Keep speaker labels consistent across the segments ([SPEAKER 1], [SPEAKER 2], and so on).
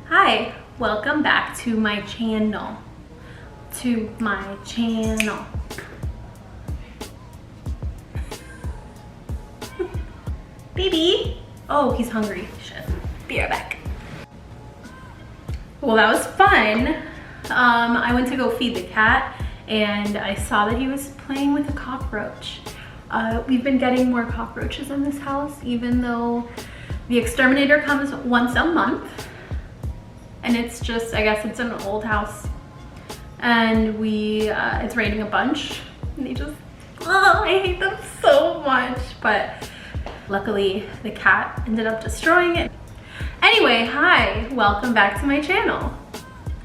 [SPEAKER 1] Hi, welcome back to my channel. Baby. Oh, he's hungry. Shit. Be right back. Well, that was fun. I went to go feed the cat and I saw that he was playing with a cockroach. We've been getting more cockroaches in this house, even though the exterminator comes once a month. And it's just, I guess it's an old house. And it's raining a bunch. And they just, oh, I hate them so much. But luckily the cat ended up destroying it. Anyway, hi, welcome back to my channel.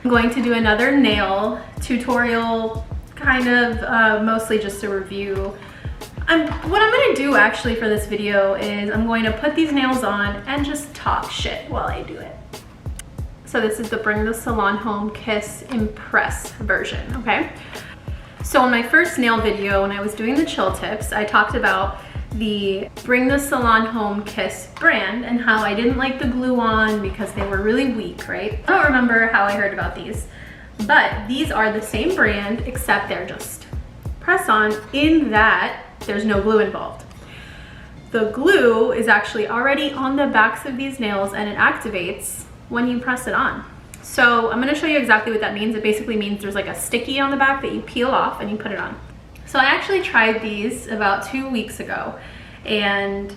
[SPEAKER 1] I'm going to do another nail tutorial, kind of, mostly just a review. What I'm gonna do actually for this video is I'm going to put these nails on and just talk shit while I do it. So this is the Bring the Salon Home Kiss Impress version, okay? So in my first nail video, when I was doing the chill tips, I talked about the Bring the Salon Home Kiss brand and how I didn't like the glue on because they were really weak, right? I don't remember how I heard about these, but these are the same brand except they're just press on, in that there's no glue involved. The glue is actually already on the backs of these nails and it activates when you press it on. So I'm gonna show you exactly what that means. It basically means there's like a sticky on the back that you peel off and you put it on. So I actually tried these about 2 weeks ago and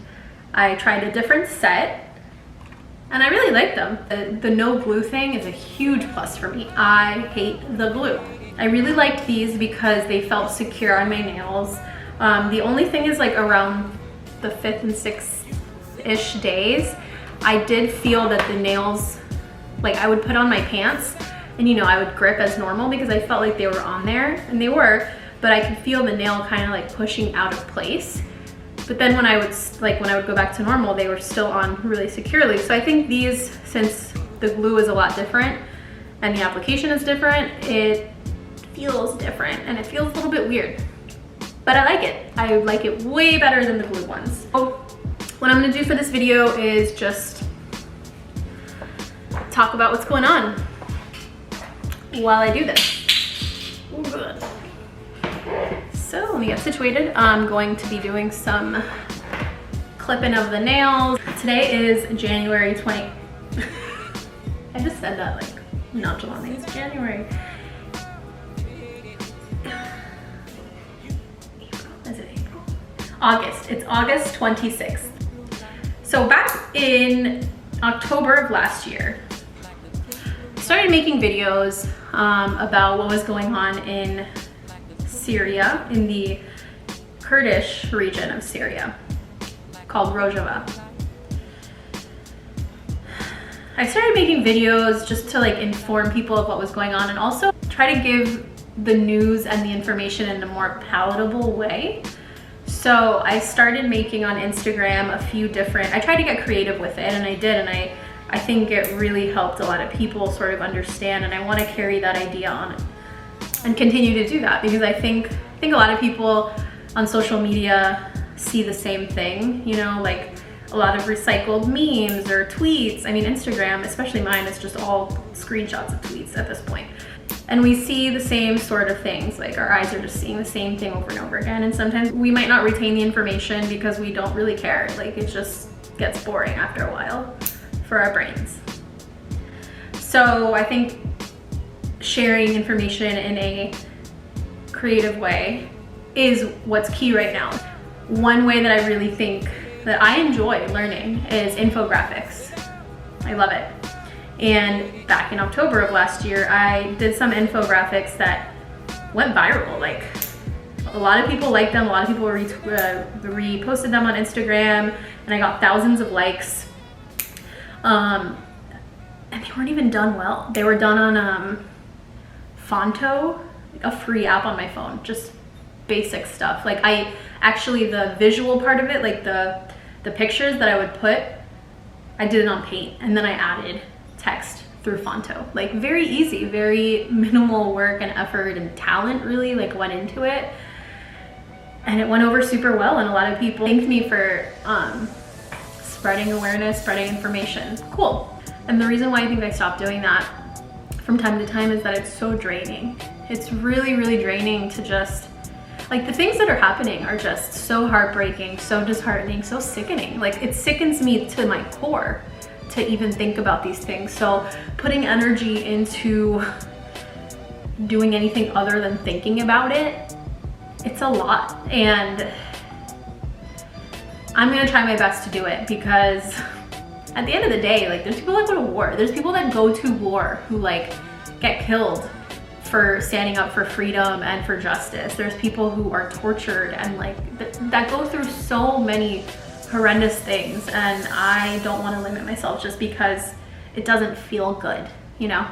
[SPEAKER 1] I tried a different set and I really liked them. The no glue thing is a huge plus for me. I hate the glue. I really liked these because they felt secure on my nails. The only thing is, like, around the 5th and 6th-ish days, I did feel that the nails, like, I would put on my pants and, you know, I would grip as normal because I felt like they were on there, and they were, but I could feel the nail kind of like pushing out of place. But then when I would go back to normal, they were still on really securely. So I think these, since the glue is a lot different and the application is different, it feels different and it feels a little bit weird. But I like it. I like it way better than the glue ones. So what I'm gonna do for this video is just talk about what's going on while I do this. Ooh, good. So let me get situated. I'm going to be doing some clipping of the nails. Today is January 20. I just said that like nonchalantly. It's January. Is it April? August. It's August 26th. So back in October of last year, I started making videos about what was going on in Syria, in the Kurdish region of Syria, called Rojava. I started making videos just to like inform people of what was going on and also try to give the news and the information in a more palatable way. So I started making on Instagram a few different, I tried to get creative with it, and I did, and I think it really helped a lot of people sort of understand, and I want to carry that idea on and continue to do that, because I think a lot of people on social media see the same thing, you know, like a lot of recycled memes or tweets. I mean, Instagram, especially mine, is just all screenshots of tweets at this point. And we see the same sort of things, like our eyes are just seeing the same thing over and over again, and sometimes we might not retain the information because we don't really care. Like, it just gets boring after a while for our brains. So I think sharing information in a creative way is what's key right now. One way that I really think that I enjoy learning is infographics. I love it. And back in October of last year, I did some infographics that went viral. Like, a lot of people liked them, a lot of people reposted them on Instagram, and I got thousands of likes. And they weren't even done well. They were done on Fonto, a free app on my phone, just basic stuff. Like, the visual part of it, like the pictures that I would put, I did it on Paint, and then I added text through Fonto. Like, very easy, very minimal work and effort and talent really like went into it, and it went over super well, and a lot of people thanked me for spreading awareness, spreading information. Cool. And the reason why I think I stopped doing that from time to time is that it's so draining. It's really, really draining to just, like, the things that are happening are just so heartbreaking, so disheartening, so sickening. Like, it sickens me to my core to even think about these things. So putting energy into doing anything other than thinking about it, it's a lot. And I'm gonna try my best to do it, because at the end of the day, like, there's people that go to war. There's people that go to war who like get killed for standing up for freedom and for justice. There's people who are tortured and like that go through so many horrendous things, and I don't want to limit myself just because it doesn't feel good, you know?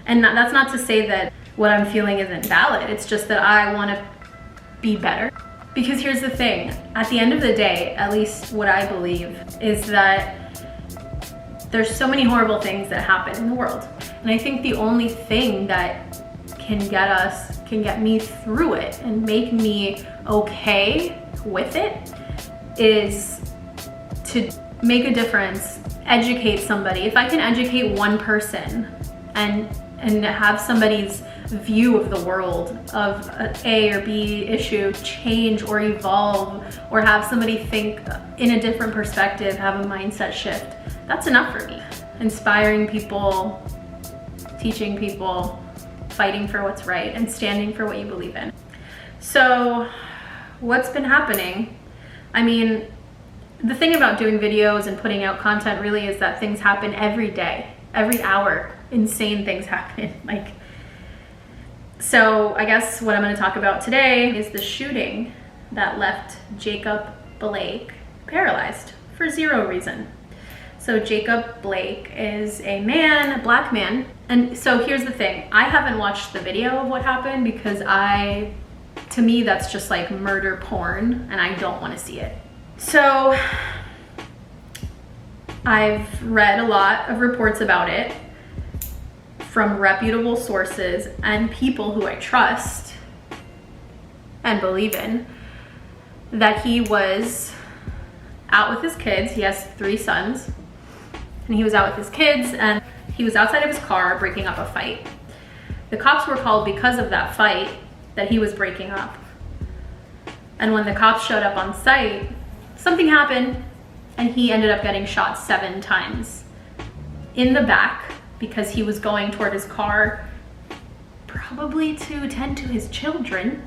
[SPEAKER 1] And that's not to say that what I'm feeling isn't valid. It's just that I want to be better. Because here's the thing, at the end of the day, at least what I believe, is that there's so many horrible things that happen in the world. And I think the only thing that can get me through it and make me okay with it is to make a difference, educate somebody. If I can educate one person and have somebody's view of the world of an A or B issue change or evolve, or have somebody think in a different perspective, have a mindset shift, that's enough for me. Inspiring people, teaching people, fighting for what's right, and standing for what you believe in. So what's been happening? I mean, the thing about doing videos and putting out content really is that things happen every day, every hour. Insane things happen. Like, so I guess what I'm going to talk about today is the shooting that left Jacob Blake paralyzed for zero reason. So Jacob Blake is a man, a black man. And so here's the thing. I haven't watched the video of what happened because to me, that's just like murder porn, and I don't want to see it. So I've read a lot of reports about it from reputable sources and people who I trust and believe in, that he was out with his kids. He has 3 sons, and he was out with his kids, and he was outside of his car breaking up a fight. The cops were called because of that fight that he was breaking up. And when the cops showed up on site, something happened, and he ended up getting shot 7 times in the back because he was going toward his car, probably to tend to his children.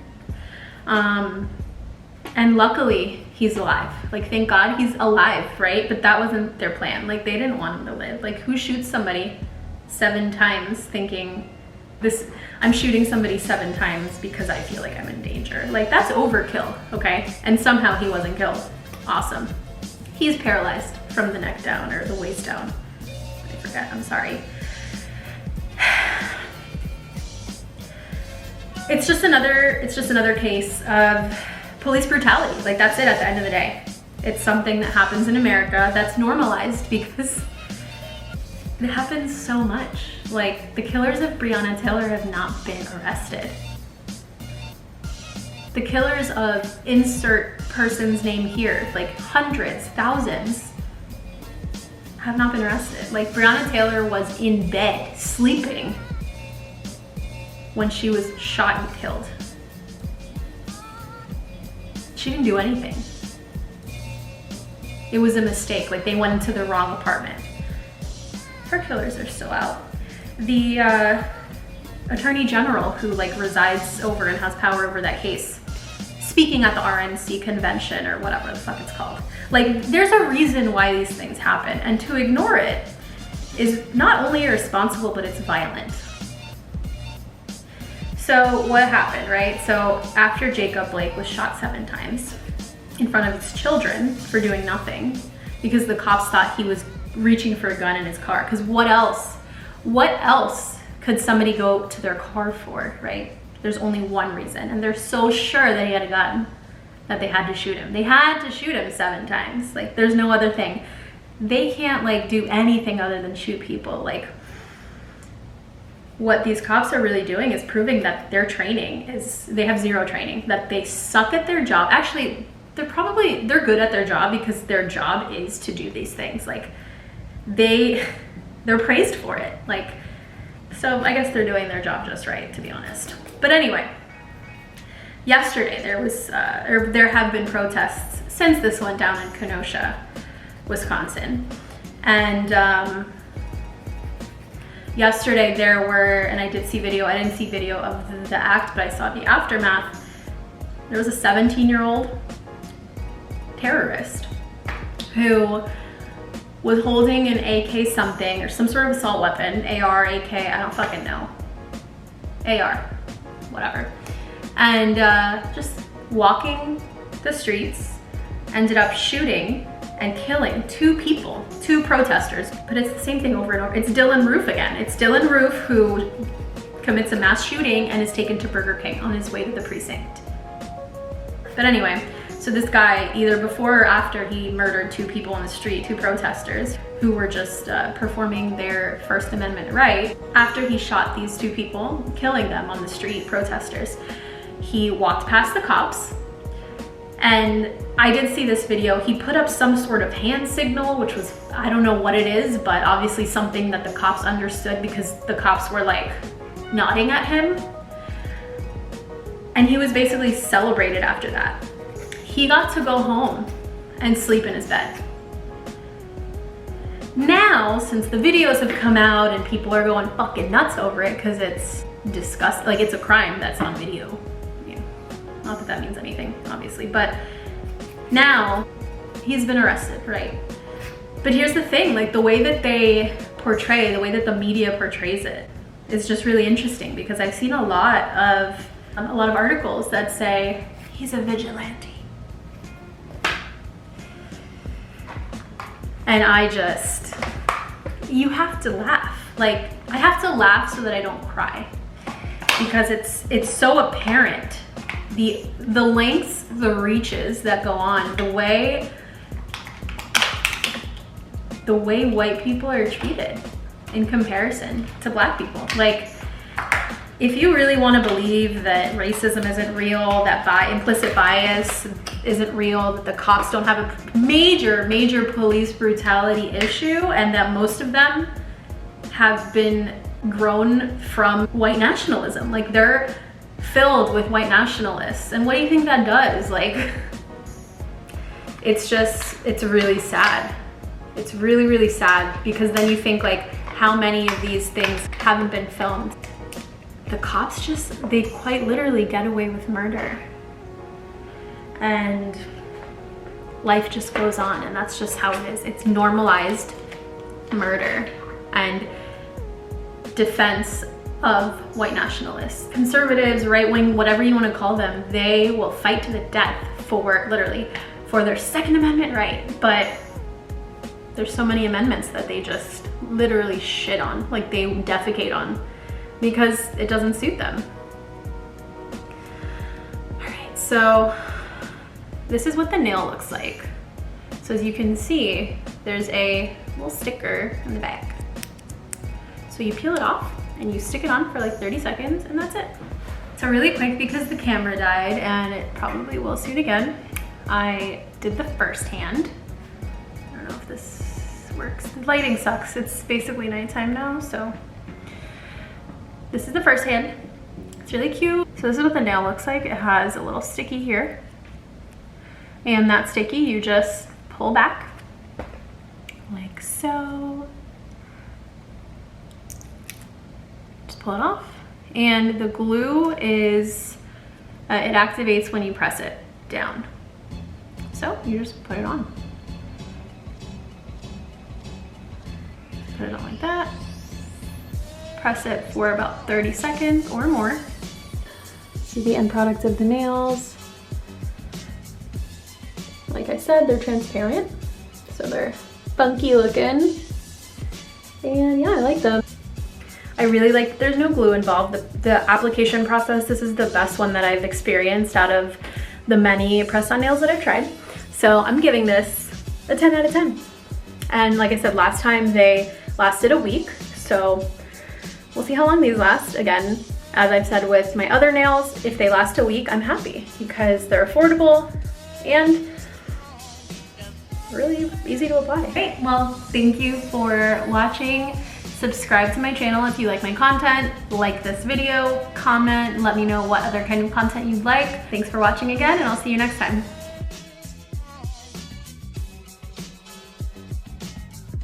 [SPEAKER 1] And luckily, he's alive. Like, thank God he's alive, right? But that wasn't their plan. Like, they didn't want him to live. Like, who shoots somebody 7 times thinking, I'm shooting somebody 7 times because I feel like I'm in danger? Like, that's overkill, okay? And somehow he wasn't killed. Awesome. He's paralyzed from the neck down, or the waist down. I forget, I'm sorry. It's just another case of police brutality. Like, that's it at the end of the day. It's something that happens in America that's normalized because it happens so much. Like, the killers of Breonna Taylor have not been arrested. The killers of insert person's name here, like hundreds, thousands, have not been arrested. Like, Breonna Taylor was in bed, sleeping, when she was shot and killed. She didn't do anything. It was a mistake. Like, they went into the wrong apartment. Her killers are still out. The attorney general who like resides over and has power over that case, speaking at the RNC convention or whatever the fuck it's called. Like, there's a reason why these things happen, and to ignore it is not only irresponsible, but it's violent. So what happened, right? So after Jacob Blake was shot 7 times in front of his children for doing nothing, because the cops thought he was reaching for a gun in his car, because what else could somebody go to their car for, right? There's only one reason, and they're so sure that he had a gun that they had to shoot him. They had to shoot him 7 times. Like, there's no other thing. They can't like do anything other than shoot people. Like, what these cops are really doing is proving that their training they have zero training, that they suck at their job. Actually, they're good at their job because their job is to do these things. Like, they they're praised for it. Like, so I guess they're doing their job just right, to be honest. But anyway, yesterday there have been protests since this went down in Kenosha, Wisconsin. And yesterday there were, and I didn't see video of the act, but I saw the aftermath. There was a 17-year-old terrorist who was holding an AK something, or some sort of assault weapon, AR, AK, I don't fucking know. AR, whatever. And just walking the streets, ended up shooting and killing 2 people, 2 protesters. But it's the same thing over and over. It's Dylan Roof again. It's Dylan Roof who commits a mass shooting and is taken to Burger King on his way to the precinct. But anyway, so this guy, either before or after he murdered 2 people on the street, 2 protesters who were just performing their First Amendment right, after he shot these 2 people, killing them on the street, protesters, he walked past the cops. And I did see this video. He put up some sort of hand signal, which was, I don't know what it is, but obviously something that the cops understood, because the cops were like nodding at him. And he was basically celebrated after that. He got to go home and sleep in his bed. Now, since the videos have come out and people are going fucking nuts over it because it's disgusting, like it's a crime that's on video. Not that that means anything, obviously, but now he's been arrested, right? But here's the thing, like the way that they portray, the way that the media portrays it is just really interesting, because I've seen a lot of articles that say he's a vigilante. And you have to laugh. Like, I have to laugh so that I don't cry, because it's so apparent. The lengths, the reaches that go on, the way white people are treated in comparison to black people. Like, if you really want to believe that racism isn't real, that implicit bias isn't real, that the cops don't have a major police brutality issue, and that most of them have been grown from white nationalism, like they're filled with white nationalists. And what do you think that does? Like, it's really sad. It's really, really sad, because then you think like how many of these things haven't been filmed. The cops they quite literally get away with murder. And life just goes on, and that's just how it is. It's normalized murder and defense of white nationalists. Conservatives, right wing, whatever you want to call them, they will fight to the death for their Second Amendment right. But there's so many amendments that they just literally shit on, like they defecate on, because it doesn't suit them. All right, so this is what the nail looks like. So as you can see, there's a little sticker in the back. So you peel it off and you stick it on for like 30 seconds, and that's it. So really quick, because the camera died, and it probably will soon again, I did the first hand. I don't know if this works. The lighting sucks. It's basically nighttime now, so this is the first hand. It's really cute. So this is what the nail looks like. It has a little sticky here, and that sticky you just pull back like so. Just pull it off, and the glue is it activates when you press it down. So you just put it on. Put it on like that. Press it for about 30 seconds or more. See the end product of the nails. Like I said, they're transparent, so they're funky looking. And yeah, I like them. I really like, there's no glue involved. The application process, this is the best one that I've experienced out of the many press-on nails that I've tried. So I'm giving this a 10 out of 10. And like I said, last time they lasted a week, so we'll see how long these last. Again, as I've said with my other nails, if they last a week, I'm happy, because they're affordable and really easy to apply. Great, well, thank you for watching. Subscribe to my channel if you like my content, like this video, comment, let me know what other kind of content you'd like. Thanks for watching again, and I'll see you next time.